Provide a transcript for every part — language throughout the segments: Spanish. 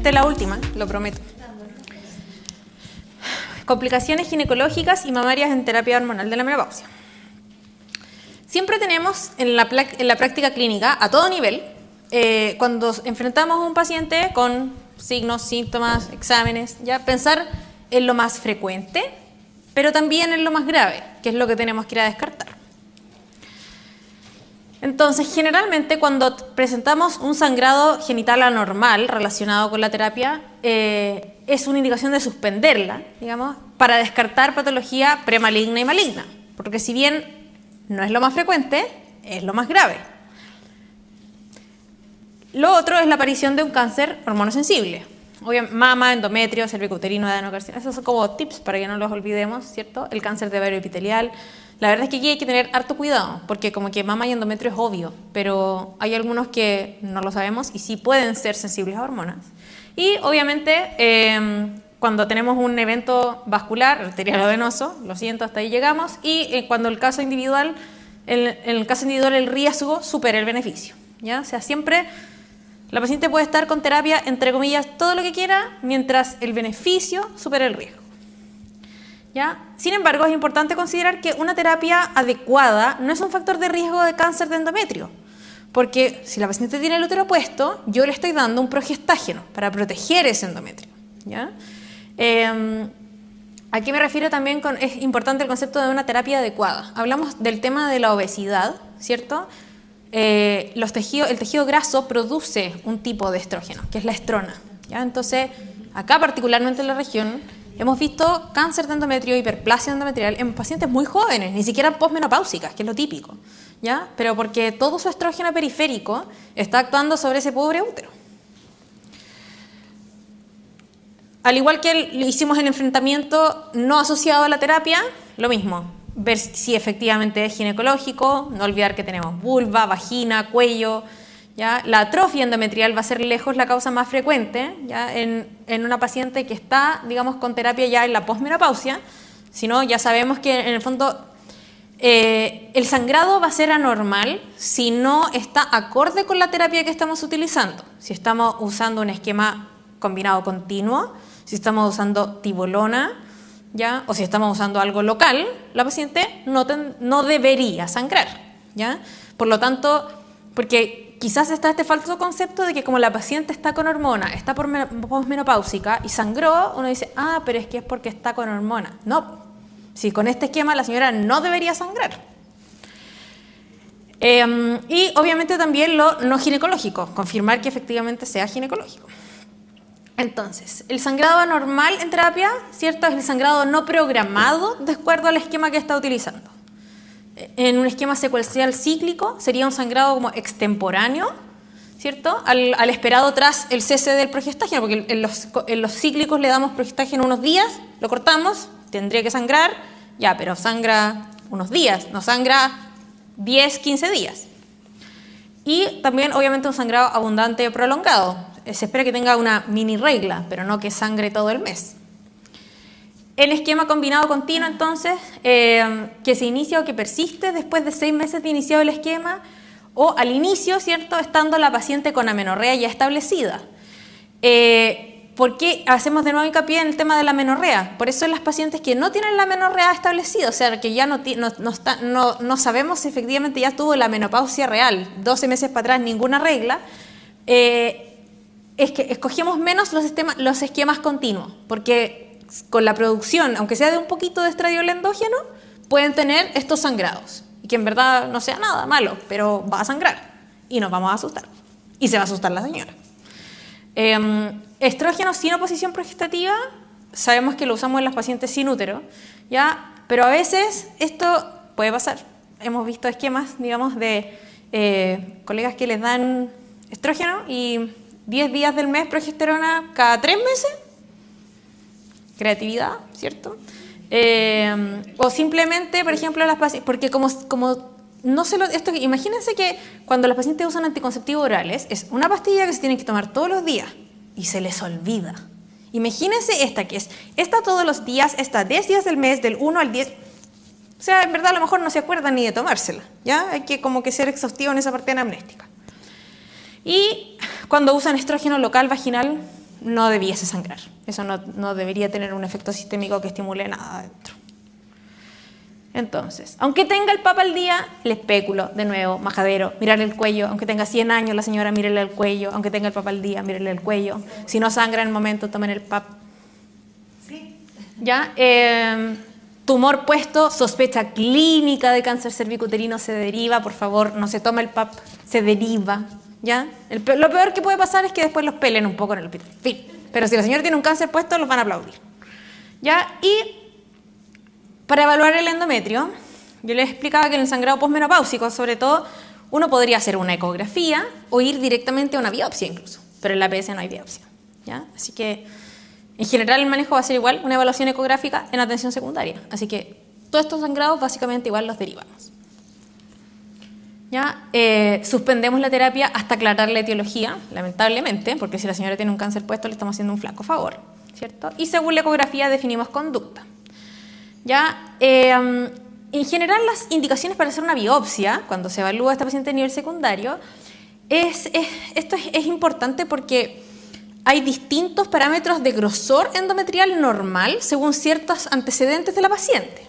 Esta es la última, lo prometo. Complicaciones ginecológicas y mamarias en terapia hormonal de la menopausia. Siempre tenemos en la práctica clínica, a todo nivel, cuando enfrentamos a un paciente con signos, síntomas, exámenes, ya pensar en lo más frecuente, pero también en lo más grave, que es lo que tenemos que ir a descartar. Entonces, generalmente cuando presentamos un sangrado genital anormal relacionado con la terapia, es una indicación de suspenderla, digamos, para descartar patología premaligna y maligna, porque si bien no es lo más frecuente, es lo más grave. Lo otro es la aparición de un cáncer hormonosensible. Obviamente, mama, endometrio, cervicuterino, adenocarcinoma, esos son como tips para que no los olvidemos, ¿cierto? El cáncer de ovario epitelial. La verdad es que aquí hay que tener harto cuidado, porque como que mama y endometrio es obvio, pero hay algunos que no lo sabemos y sí pueden ser sensibles a hormonas. Y obviamente cuando tenemos un evento vascular, arterial o venoso, lo siento, hasta ahí llegamos, y cuando el caso individual, en el caso individual el riesgo supera el beneficio, ¿ya? O sea, siempre la paciente puede estar con terapia, entre comillas, todo lo que quiera, mientras el beneficio supera el riesgo, ¿ya? Sin embargo, es importante considerar que una terapia adecuada no es un factor de riesgo de cáncer de endometrio, porque si la paciente tiene el útero puesto, yo le estoy dando un progestágeno para proteger ese endometrio, ¿ya? Aquí me refiero también es importante el concepto de una terapia adecuada. Hablamos del tema de la obesidad, ¿cierto? El tejido graso produce un tipo de estrógeno, que es la estrona, ¿ya? Entonces, acá particularmente en la región, hemos visto cáncer de endometrio, hiperplasia endometrial en pacientes muy jóvenes, ni siquiera posmenopáusicas, que es lo típico, ¿ya? Pero porque todo su estrógeno periférico está actuando sobre ese pobre útero. Al igual que hicimos el enfrentamiento no asociado a la terapia, lo mismo, ver si efectivamente es ginecológico, no olvidar que tenemos vulva, vagina, cuello, ¿ya? La atrofia endometrial va a ser lejos la causa más frecuente, ¿ya? En una paciente que está, digamos, con terapia ya en la posmenopausia, si no, ya sabemos que en el fondo el sangrado va a ser anormal si no está acorde con la terapia que estamos utilizando. Si estamos usando un esquema combinado continuo, si estamos usando tibolona, ¿ya? O si estamos usando algo local, la paciente no debería sangrar, ¿ya? Por lo tanto, porque quizás está este falso concepto de que como la paciente está con hormona, está posmenopáusica y sangró, uno dice, ah, pero es que es porque está con hormona. No, si con este esquema la señora no debería sangrar. Y obviamente también lo no ginecológico, confirmar que efectivamente sea ginecológico. Entonces, el sangrado anormal en terapia, ¿cierto? Es el sangrado no programado de acuerdo al esquema que está utilizando. En un esquema secuencial cíclico sería un sangrado como extemporáneo, ¿cierto? Al esperado tras el cese del progestágeno, porque en los cíclicos le damos progestágeno unos días, lo cortamos, tendría que sangrar, ya, pero sangra unos días, no sangra 10, 15 días. Y también, obviamente, un sangrado abundante prolongado. Se espera que tenga una mini regla, pero no que sangre todo el mes. El esquema combinado continuo, entonces, que se inicia o que persiste después de 6 meses de iniciado el esquema, o al inicio, ¿cierto?, estando la paciente con amenorrea ya establecida. ¿Por qué hacemos de nuevo hincapié en el tema de la amenorrea? Por eso en las pacientes que no tienen la amenorrea establecida, o sea, que ya no sabemos si efectivamente ya tuvo la menopausia real, 12 meses para atrás, ninguna regla, es que escogemos menos los esquemas continuos, porque con la producción, aunque sea de un poquito de estradiol endógeno, pueden tener estos sangrados, y que en verdad no sea nada malo, pero va a sangrar, y nos vamos a asustar, y se va a asustar la señora. Estrógeno sin oposición progestativa, sabemos que lo usamos en las pacientes sin útero, ¿ya? Pero a veces esto puede pasar. Hemos visto esquemas, digamos, de colegas que les dan estrógeno y 10 días del mes progesterona cada 3 meses. Creatividad, ¿cierto? O simplemente, por ejemplo, las pacientes, porque como no se lo, imagínense que cuando los pacientes usan anticonceptivos orales, es una pastilla que se tienen que tomar todos los días y se les olvida. Imagínense esta que es, esta todos los días, esta 10 días del mes, del 1 al 10. O sea, en verdad a lo mejor no se acuerdan ni de tomársela, ¿ya? Hay que como que ser exhaustivo en esa parte anamnéstica. Y cuando usan estrógeno local vaginal, no debiese sangrar. Eso no debería tener un efecto sistémico que estimule nada adentro. Entonces, aunque tenga el PAP al día, el espéculo, de nuevo, majadero, mirarle el cuello. Aunque tenga 100 años, la señora, mírele el cuello. Aunque tenga el PAP al día, mírele el cuello. Si no sangra en el momento, tomen el PAP. Sí. ¿Ya? Tumor puesto, sospecha clínica de cáncer cervicuterino, se deriva. Por favor, no se tome el PAP, se deriva. ¿Ya? Lo peor que puede pasar es que después los pelen un poco en el hospital. Fin. Pero si la señora tiene un cáncer puesto, los van a aplaudir. ¿Ya? Y para evaluar el endometrio, yo les explicaba que en el sangrado posmenopáusico, sobre todo, uno podría hacer una ecografía o ir directamente a una biopsia incluso, pero en la APS no hay biopsia, ¿ya? Así que, en general, el manejo va a ser igual, una evaluación ecográfica en atención secundaria. Así que todos estos sangrados básicamente igual los derivamos. ¿Ya? Suspendemos la terapia hasta aclarar la etiología, lamentablemente, porque si la señora tiene un cáncer puesto le estamos haciendo un flaco favor, ¿cierto? Y según la ecografía definimos conducta. ¿Ya? En general, las indicaciones para hacer una biopsia, cuando se evalúa a esta paciente a nivel secundario, esto es importante porque hay distintos parámetros de grosor endometrial normal según ciertos antecedentes de la paciente.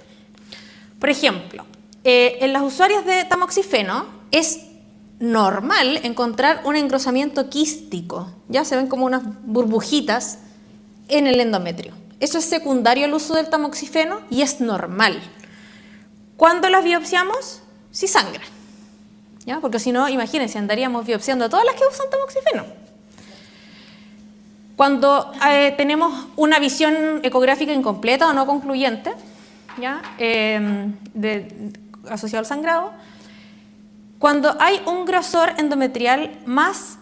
Por ejemplo, en las usuarias de tamoxifeno es normal encontrar un engrosamiento quístico. Ya se ven como unas burbujitas en el endometrio. Eso es secundario al uso del tamoxifeno y es normal. ¿Cuándo las biopsiamos? Si sangra. ¿Ya? Porque si no, imagínense, andaríamos biopsiando a todas las que usan tamoxifeno. Cuando tenemos una visión ecográfica incompleta o no concluyente, ¿ya? Asociado al sangrado, cuando hay un grosor endometrial más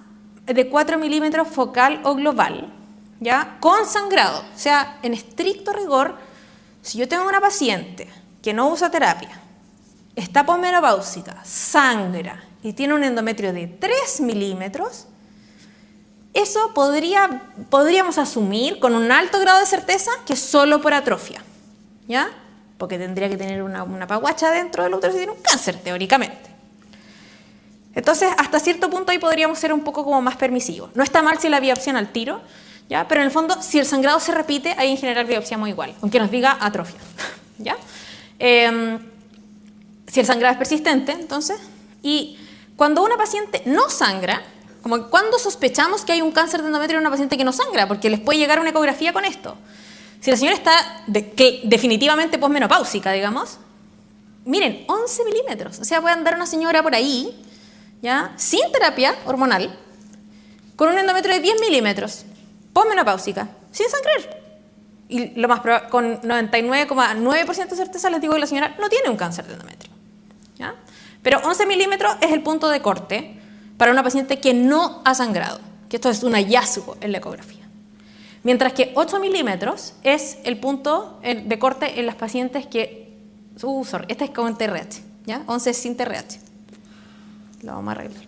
de 4 milímetros focal o global, ¿ya? Con sangrado, o sea, en estricto rigor, si yo tengo una paciente que no usa terapia, está posmenopáusica, sangra y tiene un endometrio de 3 milímetros, eso podríamos asumir con un alto grado de certeza que es solo por atrofia, ¿ya? Porque tendría que tener una paguacha dentro del útero si tiene un cáncer, teóricamente. Entonces, hasta cierto punto ahí podríamos ser un poco como más permisivos. No está mal si la biopsian al tiro, ¿ya? Pero en el fondo, si el sangrado se repite, ahí en general biopsiamos igual, aunque nos diga atrofia, ¿ya? Si el sangrado es persistente, entonces, y cuando una paciente no sangra, como cuando sospechamos que hay un cáncer de endometrio en una paciente que no sangra, porque les puede llegar una ecografía con esto. Si la señora está definitivamente posmenopáusica, digamos, miren, 11 milímetros, o sea, puede andar una señora por ahí, ¿ya? Sin terapia hormonal, con un endometrio de 10 milímetros, posmenopáusica, sin sangrar. Y lo más probable, con 99,9% de certeza les digo que la señora no tiene un cáncer de endometrio, ¿ya? Pero 11 milímetros es el punto de corte para una paciente que no ha sangrado, que esto es un hallazgo en la ecografía. Mientras que 8 milímetros es el punto de corte en las pacientes que... este es con TRH, ¿ya? 11 es sin TRH. Lo vamos a arreglar.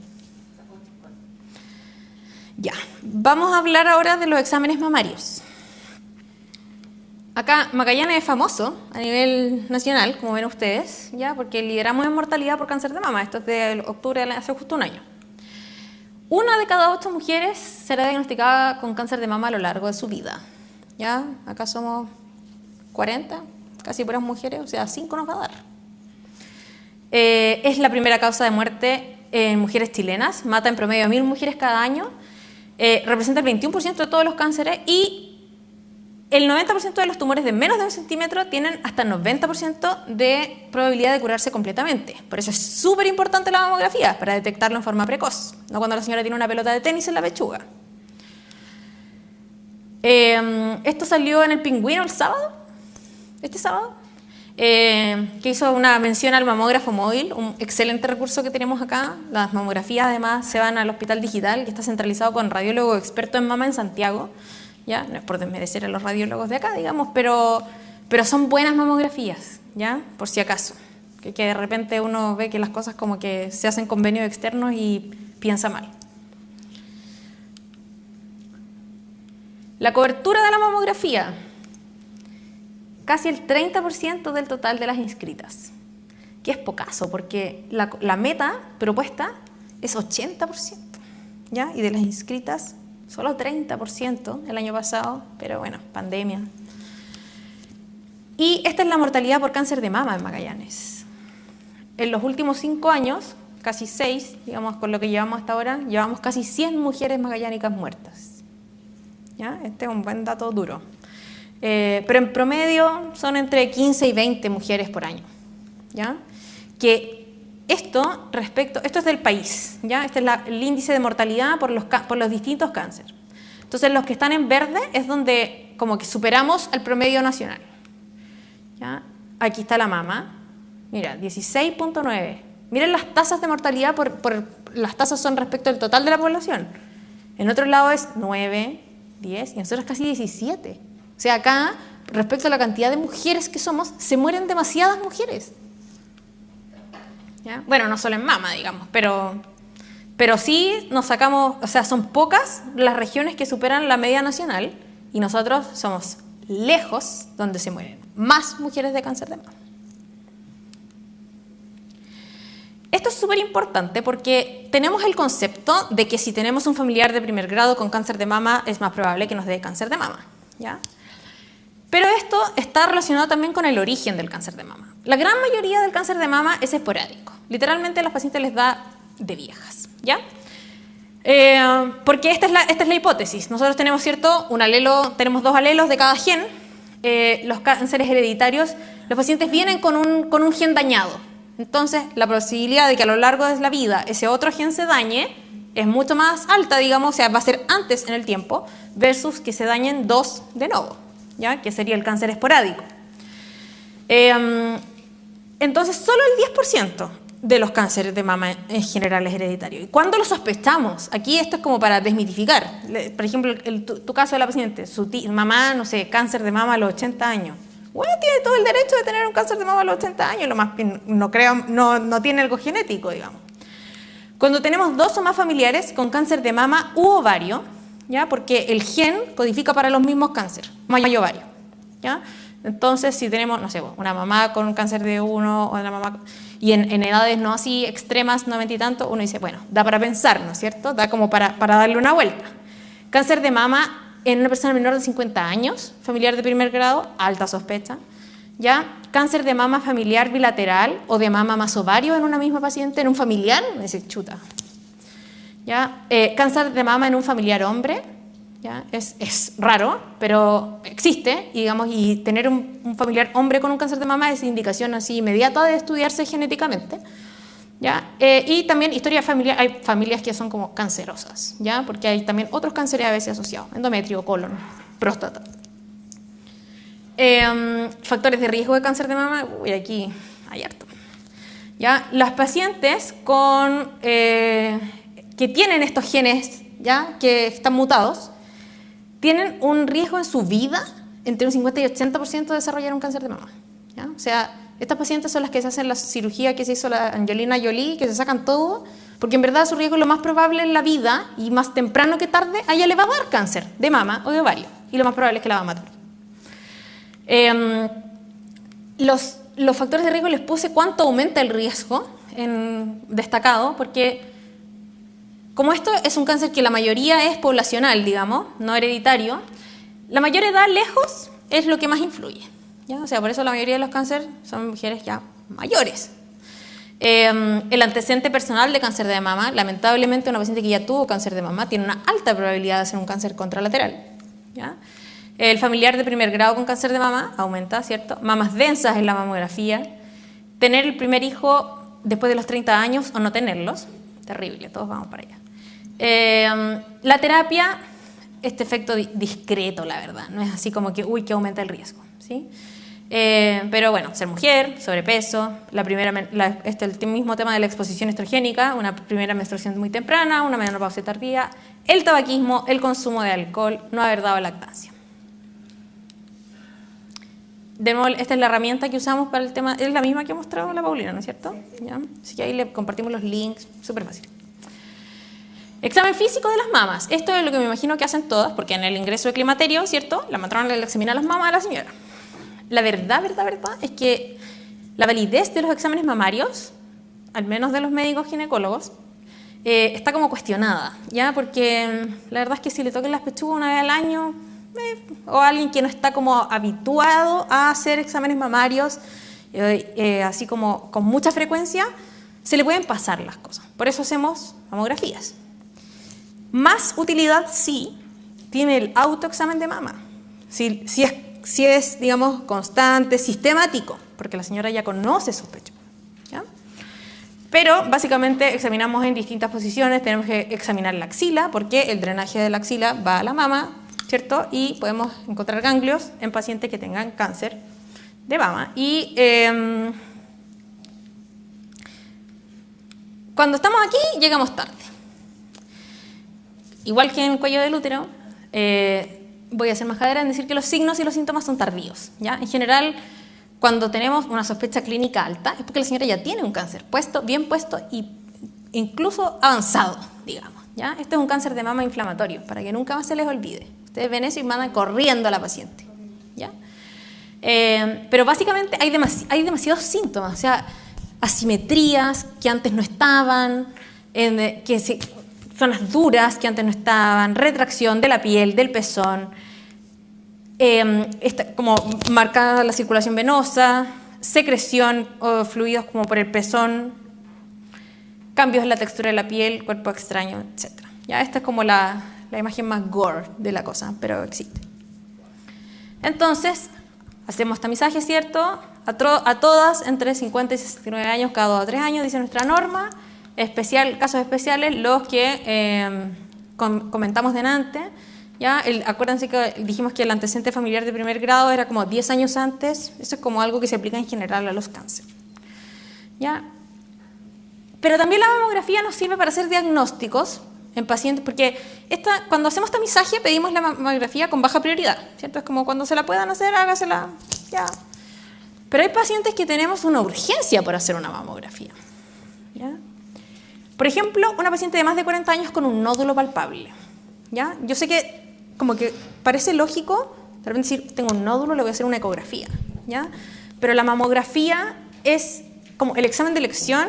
Ya, vamos a hablar ahora de los exámenes mamarios. Acá Magallanes es famoso a nivel nacional, como ven ustedes, ¿ya? Porque lideramos en mortalidad por cáncer de mama. Esto es de octubre de hace justo un año. 1 de cada 8 mujeres será diagnosticada con cáncer de mama a lo largo de su vida. ¿Ya? Acá somos 40, casi puras mujeres, o sea, 5 nos va a dar. Es la primera causa de muerte en mujeres chilenas, mata en promedio a 1.000 mujeres cada año, representa el 21% de todos los cánceres y el 90% de los tumores de menos de 1 centímetro tienen hasta el 90% de probabilidad de curarse completamente. Por eso es súper importante la mamografía, para detectarlo en forma precoz, no cuando la señora tiene una pelota de tenis en la pechuga. Esto salió en El Pingüino el sábado, este sábado, que hizo una mención al mamógrafo móvil, un excelente recurso que tenemos acá. Las mamografías además se van al hospital digital, que está centralizado con radiólogo experto en mama en Santiago. ¿Ya? No es por desmerecer a los radiólogos de acá, digamos, pero son buenas mamografías, ¿ya? Por si acaso. Que de repente uno ve que las cosas como que se hacen convenios externos y piensa mal. La cobertura de la mamografía, casi el 30% del total de las inscritas, que es pocaso, porque la meta propuesta es 80%, ¿ya? Y de las inscritas, solo 30% el año pasado, pero bueno, pandemia. Y esta es la mortalidad por cáncer de mama en Magallanes. En los últimos 5 años, casi 6, digamos, con lo que llevamos hasta ahora, llevamos casi 100 mujeres magallánicas muertas. ¿Ya? Este es un buen dato duro. Pero en promedio son entre 15 y 20 mujeres por año. ¿Ya? Que esto es del país. ¿Ya? Este es el índice de mortalidad por los distintos cánceres. Entonces los que están en verde es donde como que superamos el promedio nacional. ¿Ya? Aquí está la mama. Mira, 16.9. Miren las tasas de mortalidad, las tasas son respecto al total de la población. En otro lado es 9, 10 y nosotros casi 17. O sea, acá, respecto a la cantidad de mujeres que somos, se mueren demasiadas mujeres. ¿Ya? Bueno, no solo en mama, digamos, pero sí nos sacamos, o sea, son pocas las regiones que superan la media nacional y nosotros somos lejos donde se mueren más mujeres de cáncer de mama. Esto es súper importante porque tenemos el concepto de que si tenemos un familiar de primer grado con cáncer de mama es más probable que nos dé cáncer de mama, ¿ya? Pero esto está relacionado también con el origen del cáncer de mama. La gran mayoría del cáncer de mama es esporádico. Literalmente a los pacientes les da de viejas, ¿ya? Porque esta es la hipótesis. Nosotros tenemos, ¿cierto? Tenemos 2 alelos de cada gen. Los cánceres hereditarios, los pacientes vienen con un gen dañado. Entonces, la posibilidad de que a lo largo de la vida ese otro gen se dañe es mucho más alta, digamos, o sea, va a ser antes en el tiempo, versus que se dañen 2 de nuevo, ¿ya? Que sería el cáncer esporádico. Entonces, solo el 10% de los cánceres de mama en general es hereditario. ¿Y cuándo lo sospechamos? Aquí esto es como para desmitificar. Por ejemplo, tu caso de la paciente, su mamá, no sé, cáncer de mama a los 80 años. Bueno, tiene todo el derecho de tener un cáncer de mama a los 80 años, lo más no tiene algo genético, digamos. Cuando tenemos 2 o más familiares con cáncer de mama u ovario, ¿ya? Porque el gen codifica para los mismos cánceres, mama y ovario, ¿ya? Entonces, si tenemos, no sé, una mamá con cáncer de uno o una mamá y en edades no así extremas, 90 y tanto, uno dice, bueno, da para pensar, ¿no es cierto? Da como para darle una vuelta. Cáncer de mama en una persona menor de 50 años, familiar de primer grado, alta sospecha. ¿Ya? Cáncer de mama familiar bilateral o de mama más ovario en una misma paciente, en un familiar, me dice, chuta. ¿Ya? Cáncer de mama en un familiar hombre, ¿ya? Es raro, pero existe, y tener un familiar hombre con un cáncer de mama es indicación así inmediata de estudiarse genéticamente. ¿Ya? Y también historia familiar, hay familias que son como cancerosas, ¿ya? Porque hay también otros cánceres a veces asociados, endometrio, colon, próstata. Factores de riesgo de cáncer de mama, aquí hay harto. ¿Ya? Las pacientes que tienen estos genes, ¿ya? Que están mutados, tienen un riesgo en su vida entre un 50 y 80% de desarrollar un cáncer de mama, ¿ya? O sea, estas pacientes son las que se hacen la cirugía que se hizo la Angelina Jolie, que se sacan todo, porque en verdad su riesgo es lo más probable en la vida, y más temprano que tarde, a ella le va a dar cáncer de mama o de ovario, y lo más probable es que la va a matar. Los factores de riesgo les puse cuánto aumenta el riesgo destacado, porque como esto es un cáncer que la mayoría es poblacional, digamos, no hereditario, la mayor edad lejos es lo que más influye. ¿Ya? O sea, por eso la mayoría de los cánceres son mujeres ya mayores. El antecedente personal de cáncer de mama, lamentablemente una paciente que ya tuvo cáncer de mama tiene una alta probabilidad de hacer un cáncer contralateral, ¿ya? El familiar de primer grado con cáncer de mama aumenta, ¿cierto? Mamas densas en la mamografía, tener el primer hijo después de los 30 años o no tenerlos, terrible, todos vamos para allá. La terapia, este efecto discreto, la verdad, no es así como que aumenta el riesgo, ¿sí? Pero bueno, ser mujer, sobrepeso, el mismo tema de la exposición estrogénica, una primera menstruación muy temprana, una menopausia tardía, el tabaquismo, el consumo de alcohol, no haber dado lactancia. Esta es la herramienta que usamos para el tema, es la misma que ha mostrado la Paulina, ¿no es cierto? ¿Ya? Así que ahí le compartimos los links, súper fácil. Examen físico de las mamas. Esto es lo que me imagino que hacen todas, porque en el ingreso de climaterio, ¿cierto? La matrona le examina las mamas a la señora. La verdad es que la validez de los exámenes mamarios, al menos de los médicos ginecólogos, está como cuestionada, ¿ya? Porque la verdad es que si le toquen las pechugas una vez al año, o alguien que no está como habituado a hacer exámenes mamarios, así como con mucha frecuencia, se le pueden pasar las cosas. Por eso hacemos mamografías. Más utilidad sí tiene el autoexamen de mama. Si es, digamos, constante, sistemático, porque la señora ya conoce sus pechos, ¿ya? Pero básicamente examinamos en distintas posiciones, tenemos que examinar la axila, porque el drenaje de la axila va a la mama, ¿cierto? Y podemos encontrar ganglios en pacientes que tengan cáncer de mama. Y cuando estamos aquí, llegamos tarde. Igual que en el cuello del útero, voy a ser majadera en decir que los signos y los síntomas son tardíos, ¿ya? En general, cuando tenemos una sospecha clínica alta, es porque la señora ya tiene un cáncer puesto, bien puesto e incluso avanzado, digamos, ¿ya? Este es un cáncer de mama inflamatorio, para que nunca más se les olvide. Ustedes ven eso y mandan corriendo a la paciente, ¿ya? Pero básicamente hay demasiados síntomas, o sea, asimetrías que antes no estaban, zonas duras que antes no estaban, retracción de la piel, del pezón, como marcada la circulación venosa, secreción o fluidos como por el pezón, cambios en la textura de la piel, cuerpo extraño, etc. ¿Ya? Esta es como la imagen más gore de la cosa, pero existe. Entonces, hacemos tamizaje, ¿cierto? A todas entre 50 y 69 años, cada 2 a 3 años, dice nuestra norma. Casos especiales, los que comentamos delante. ¿Ya? Acuérdense que dijimos que el antecedente familiar de primer grado era como 10 años antes. Eso es como algo que se aplica en general a los cánceres, ¿ya? Pero también la mamografía nos sirve para hacer diagnósticos en pacientes, porque cuando hacemos tamizaje pedimos la mamografía con baja prioridad, ¿cierto? Es como cuando se la puedan hacer, hágasela, ya. Pero hay pacientes que tenemos una urgencia por hacer una mamografía, ¿ya? Por ejemplo, una paciente de más de 40 años con un nódulo palpable, ¿ya? Yo sé que como que parece lógico, de repente decir, tengo un nódulo, le voy a hacer una ecografía, ¿ya? Pero la mamografía es como el examen de elección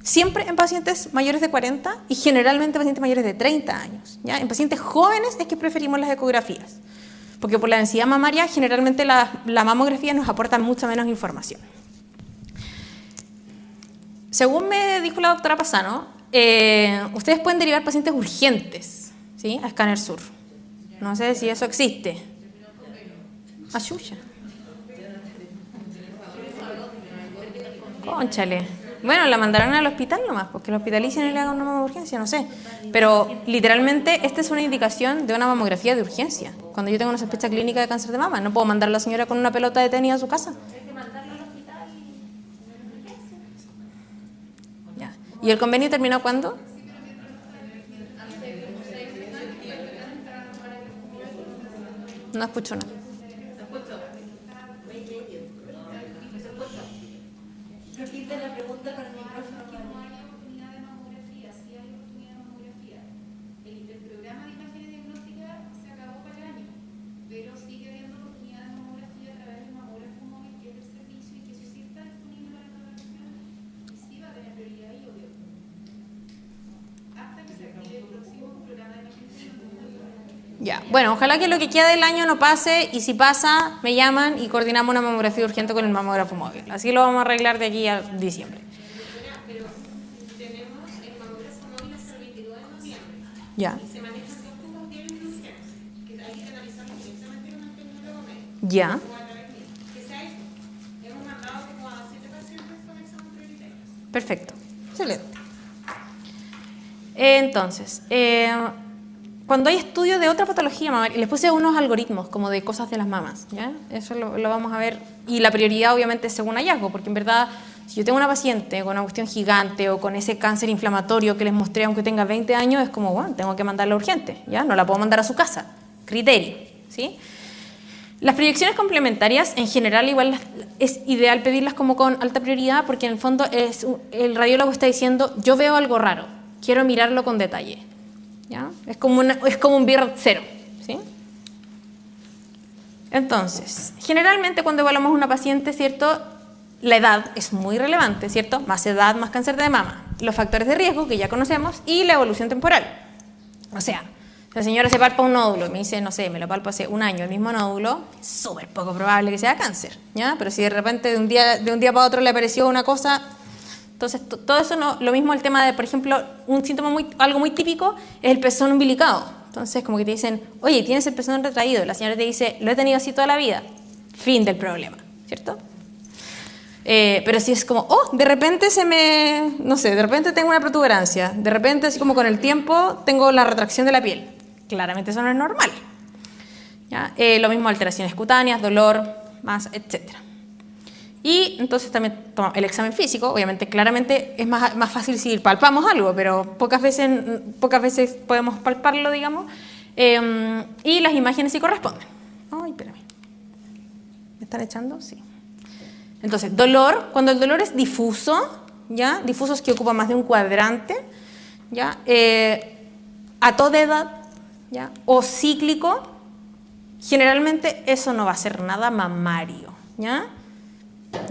siempre en pacientes mayores de 40 y generalmente en pacientes mayores de 30 años, ¿ya? En pacientes jóvenes es que preferimos las ecografías, porque por la densidad mamaria generalmente la mamografía nos aporta mucha menos información. Según me dijo la doctora Pasano, ustedes pueden derivar pacientes urgentes, ¿sí? A Escáner Sur. No sé si eso existe. Ayuya. Cónchale. Bueno, la mandarán al hospital nomás, porque el hospitalicen y le hagan una mamografía de urgencia, no sé. Pero literalmente esta es una indicación de una mamografía de urgencia. Cuando yo tengo una sospecha clínica de cáncer de mama, no puedo mandar a la señora con una pelota de tenis a su casa. Hay que mandarlo al hospital y Ya. ¿Y el convenio terminó cuándo? No escucho nada. repite la pregunta con el micrófono. No hay oportunidad de mamografía, sí hay oportunidad de mamografía. El programa de imágenes diagnósticas se acabó para el año, pero sigue habiendo oportunidad de mamografía a través del mamógrafo móvil, que es el servicio y que eso sí está disponible para la población y sí va a tener prioridad y obvio. Hasta que se active el próximo programa de imágenes diagnósticas. Ya, bueno, ojalá que lo que queda del año no pase y si pasa, me llaman y coordinamos una mamografía urgente con el mamógrafo móvil. Así lo vamos a arreglar de aquí a diciembre. Pero tenemos el mamógrafo móvil hasta el 22 de noviembre. Ya. Y se manejan dos cupos diarios de urgencia, que hay que canalizarlos directamente con un tecnólogo médico. Ya. O a través mío. Que sea eso. Hemos mandado como a 7 pacientes con examen prioritario. Perfecto. Excelente. Entonces, cuando hay estudios de otra patología mamaria, les puse unos algoritmos como de cosas de las mamas, ¿ya? Eso lo vamos a ver. Y la prioridad obviamente es según hallazgo, porque en verdad, si yo tengo una paciente con una cuestión gigante o con ese cáncer inflamatorio que les mostré aunque tenga 20 años, es como, bueno, tengo que mandarla urgente, ¿ya? No la puedo mandar a su casa. Criterio, ¿sí? Las proyecciones complementarias, en general, igual es ideal pedirlas como con alta prioridad, porque en el fondo el radiólogo está diciendo, yo veo algo raro, quiero mirarlo con detalle. ¿Ya? Es como un BIRD 0, ¿sí? Entonces, generalmente cuando evaluamos a una paciente, ¿cierto? La edad es muy relevante, ¿cierto? Más edad, más cáncer de mama. los factores de riesgo, que ya conocemos, y la evolución temporal. O sea, la señora se palpa un nódulo y me dice, no sé, me lo palpo hace un año el mismo nódulo, es súper poco probable que sea cáncer, ¿ya? Pero si de repente de un día para otro le apareció una cosa, entonces todo eso no, lo mismo el tema de, por ejemplo, un síntoma algo muy típico es el pezón umbilicado. Entonces como que te dicen, oye, tienes el pezón retraído, la señora te dice, lo he tenido así toda la vida, fin del problema, ¿cierto? Pero si es como, de repente no sé, de repente tengo una protuberancia, de repente así como con el tiempo tengo la retracción de la piel. Claramente eso no es normal. ¿Ya? Lo mismo alteraciones cutáneas, dolor, más, etc. Y entonces también tomamos el examen físico. Obviamente, claramente es más fácil si palpamos algo, pero pocas veces podemos palparlo, digamos. Y las imágenes sí corresponden. Ay, espérame. ¿Me están echando? Sí. Entonces, dolor, cuando el dolor es difuso, ¿ya? Difuso es que ocupa más de un cuadrante, ¿ya? A toda edad, ¿ya? O cíclico, generalmente eso no va a ser nada mamario, ¿ya?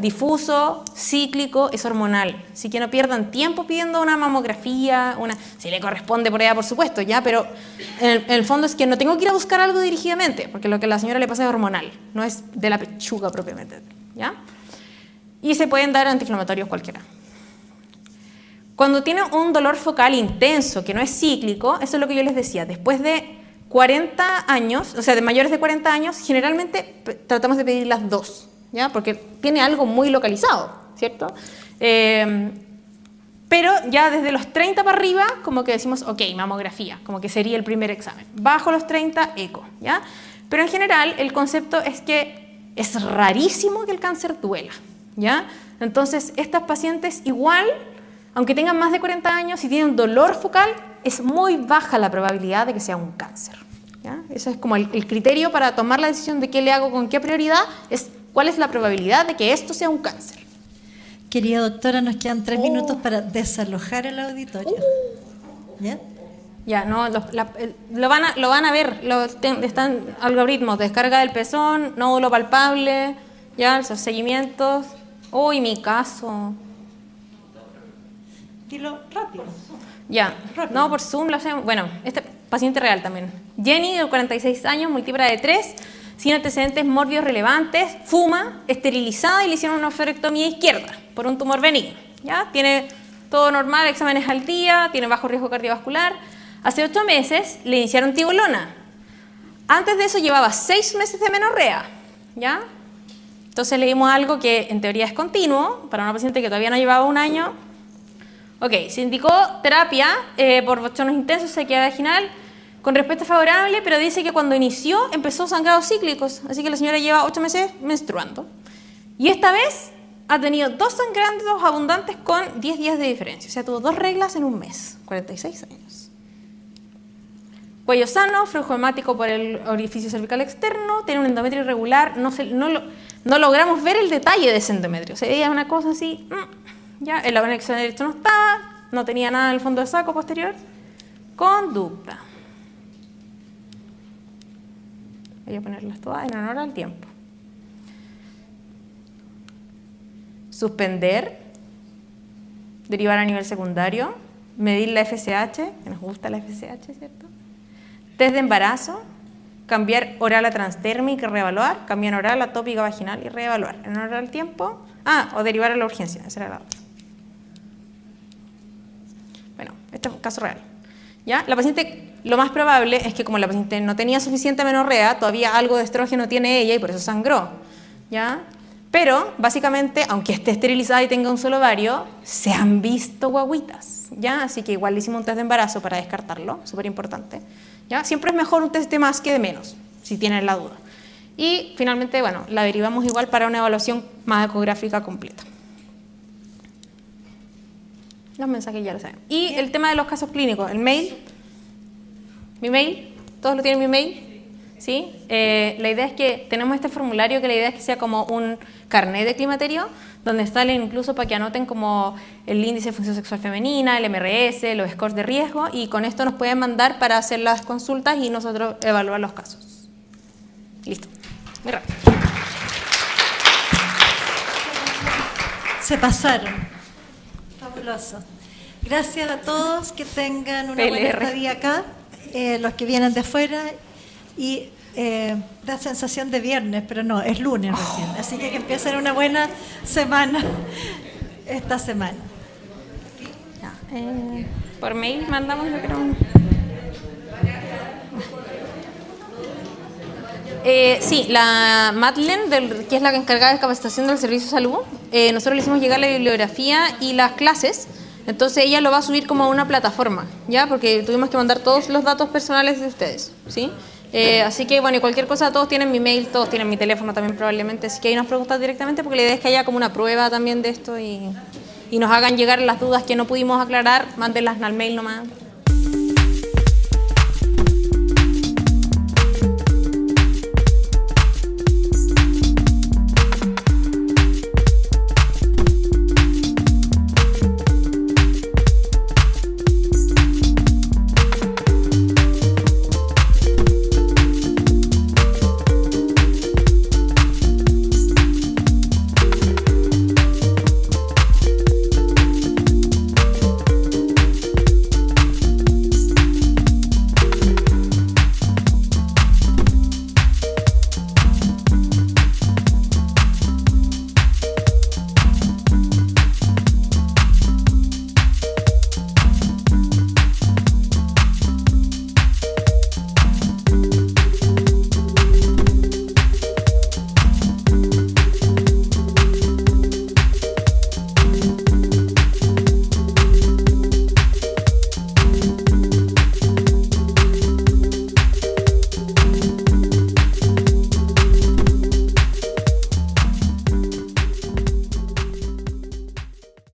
Difuso, cíclico, es hormonal. Así que no pierdan tiempo pidiendo una mamografía, si le corresponde por allá, por supuesto, ¿ya? Pero en el fondo es que no tengo que ir a buscar algo dirigidamente, porque lo que a la señora le pasa es hormonal, no es de la pechuga propiamente, ¿ya? Y se pueden dar antiinflamatorios cualquiera. Cuando tiene un dolor focal intenso, que no es cíclico, eso es lo que yo les decía, después de 40 años, o sea, de mayores de 40 años, generalmente tratamos de pedir las dos, ¿ya? Porque tiene algo muy localizado, ¿cierto? Pero ya desde los 30 para arriba, como que decimos, ok, mamografía, como que sería el primer examen. Bajo los 30, eco, ¿ya? Pero en general, el concepto es que es rarísimo que el cáncer duela, ¿ya? Entonces, estas pacientes igual, aunque tengan más de 40 años, si tienen dolor focal, es muy baja la probabilidad de que sea un cáncer, ¿ya? Eso es como el criterio para tomar la decisión de qué le hago con qué prioridad, es cuál es la probabilidad de que esto sea un cáncer. Querida doctora, nos quedan 3 minutos para desalojar el auditorio. ¿Ya? Ya, no, lo van a ver, están algoritmos, descarga del pezón, nódulo palpable, ya, esos seguimientos. Uy, mi caso. Dilo rápido. Ya, Rápido. no, por Zoom lo hacemos. Bueno, este paciente real también. Jenny, de 46 años, múltipla de 3, sin antecedentes mórbidos relevantes, fuma, esterilizada y le hicieron una oophorectomía izquierda por un tumor benigno. ¿Ya? Tiene todo normal, exámenes al día, tiene bajo riesgo cardiovascular. Hace 8 meses le iniciaron tibolona. Antes de eso llevaba 6 meses de menorrea. ¿Ya? Entonces le dimos algo que en teoría es continuo, para una paciente que todavía no llevaba un año. Ok, se indicó terapia por bochornos intensos, sequía vaginal, con respuesta favorable, pero dice que cuando inició empezó sangrados cíclicos, así que la señora lleva 8 meses menstruando. Y esta vez ha tenido 2 sangrados abundantes con 10 días de diferencia, o sea, tuvo 2 reglas en un mes, 46 años. Cuello sano, flujo hemático por el orificio cervical externo, tiene un endometrio irregular, no logramos ver el detalle de ese endometrio, o sea, ella es una cosa así, ya, el anexo derecho no estaba, no tenía nada en el fondo del saco posterior. Conducta. Voy a ponerlas todas en honor al tiempo. Suspender, derivar a nivel secundario, medir la FSH, que nos gusta la FSH, ¿cierto? Test de embarazo, cambiar oral a transdérmica y reevaluar, cambiar oral a tópica vaginal y reevaluar. En honor al tiempo, o derivar a la urgencia, esa era la otra. Bueno, este es un caso real. ¿Ya? La paciente, lo más probable es que como la paciente no tenía suficiente menorrea, todavía algo de estrógeno tiene ella y por eso sangró. ¿Ya? Pero, básicamente, aunque esté esterilizada y tenga un solo ovario, se han visto guaguitas. ¿Ya? Así que igual le hicimos un test de embarazo para descartarlo, súper importante. ¿Ya? Siempre es mejor un test de más que de menos, si tienen la duda. Y finalmente, bueno, la derivamos igual para una evaluación más ecográfica completa. Los mensajes ya lo saben. Y el tema de los casos clínicos, el mail, mi mail, ¿todos lo tienen mi mail? ¿Sí? La idea es que tenemos este formulario que la idea es que sea como un carnet de climaterio, donde salen incluso para que anoten como el índice de función sexual femenina, el MRS, los scores de riesgo, y con esto nos pueden mandar para hacer las consultas y nosotros evaluar los casos. Listo. Muy rápido. Se pasaron. Fabuloso. Gracias a todos, que tengan una buena PLR. estadía acá, los que vienen de fuera, y da sensación de viernes, pero no, es lunes recién, así que empiecen una buena semana esta semana. Ya, por mail mandamos, yo creo. Sí, la Madeleine, que es la encargada de capacitación del Servicio de Salud, nosotros le hicimos llegar la bibliografía y las clases, entonces ella lo va a subir como a una plataforma, ¿ya? Porque tuvimos que mandar todos los datos personales de ustedes, ¿sí? Así que, bueno, y cualquier cosa, todos tienen mi mail, todos tienen mi teléfono también probablemente, así que ahí nos preguntan directamente, porque la idea es que haya como una prueba también de esto y nos hagan llegar las dudas que no pudimos aclarar, mándenlas al mail nomás.